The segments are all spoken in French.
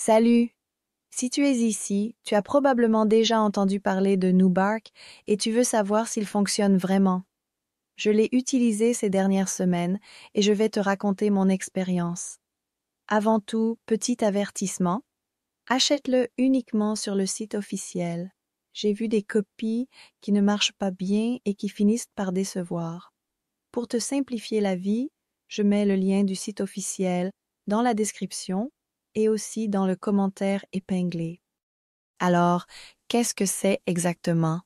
Salut! Si tu es ici, tu as probablement déjà entendu parler de Nubark et tu veux savoir s'il fonctionne vraiment. Je l'ai utilisé ces dernières semaines et je vais te raconter mon expérience. Avant tout, petit avertissement, achète-le uniquement sur le site officiel. J'ai vu des copies qui ne marchent pas bien et qui finissent par décevoir. Pour te simplifier la vie, je mets le lien du site officiel dans la description et aussi dans le commentaire épinglé. Alors, qu'est-ce que c'est exactement?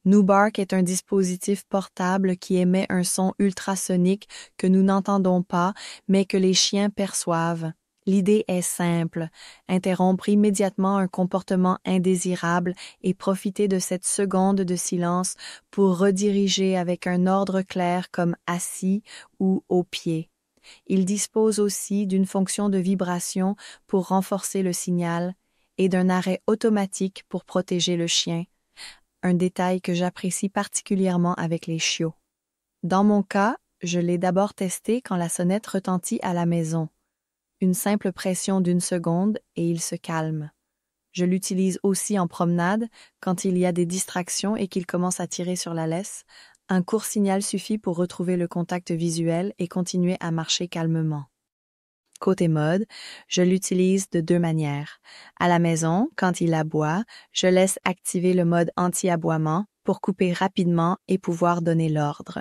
Nubark est un dispositif portable qui émet un son ultrasonique que nous n'entendons pas, mais que les chiens perçoivent. L'idée est simple, interrompre immédiatement un comportement indésirable et profiter de cette seconde de silence pour rediriger avec un ordre clair comme assis ou au pied. Il dispose aussi d'une fonction de vibration pour renforcer le signal et d'un arrêt automatique pour protéger le chien, un détail que j'apprécie particulièrement avec les chiots. Dans mon cas, je l'ai d'abord testé quand la sonnette retentit à la maison. Une simple pression d'une seconde et il se calme. Je l'utilise aussi en promenade quand il y a des distractions et qu'il commence à tirer sur la laisse. Un court signal suffit pour retrouver le contact visuel et continuer à marcher calmement. Côté mode, je l'utilise de deux manières. À la maison, quand il aboie, je laisse activer le mode anti-aboiement pour couper rapidement et pouvoir donner l'ordre.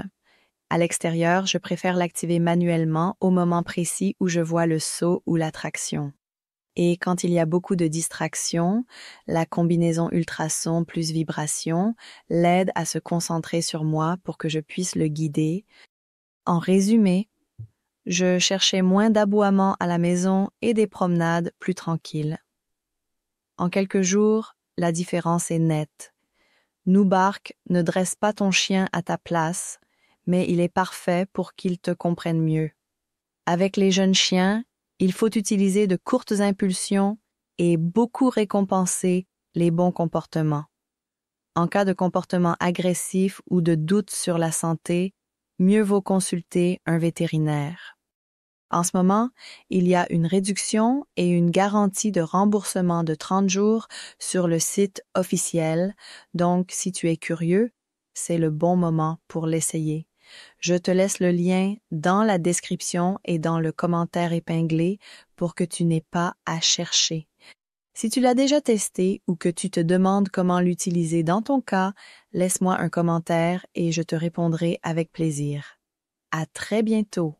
À l'extérieur, je préfère l'activer manuellement au moment précis où je vois le saut ou l'attraction. Et quand il y a beaucoup de distractions, la combinaison ultrason plus vibration l'aide à se concentrer sur moi pour que je puisse le guider. En résumé, je cherchais moins d'aboiements à la maison et des promenades plus tranquilles. En quelques jours, la différence est nette. Nubark ne dresse pas ton chien à ta place, mais il est parfait pour qu'il te comprenne mieux. Avec les jeunes chiens, il faut utiliser de courtes impulsions et beaucoup récompenser les bons comportements. En cas de comportement agressif ou de doute sur la santé, mieux vaut consulter un vétérinaire. En ce moment, il y a une réduction et une garantie de remboursement de 30 jours sur le site officiel, donc si tu es curieux, c'est le bon moment pour l'essayer. Je te laisse le lien dans la description et dans le commentaire épinglé pour que tu n'aies pas à chercher. Si tu l'as déjà testé ou que tu te demandes comment l'utiliser dans ton cas, laisse-moi un commentaire et je te répondrai avec plaisir. À très bientôt!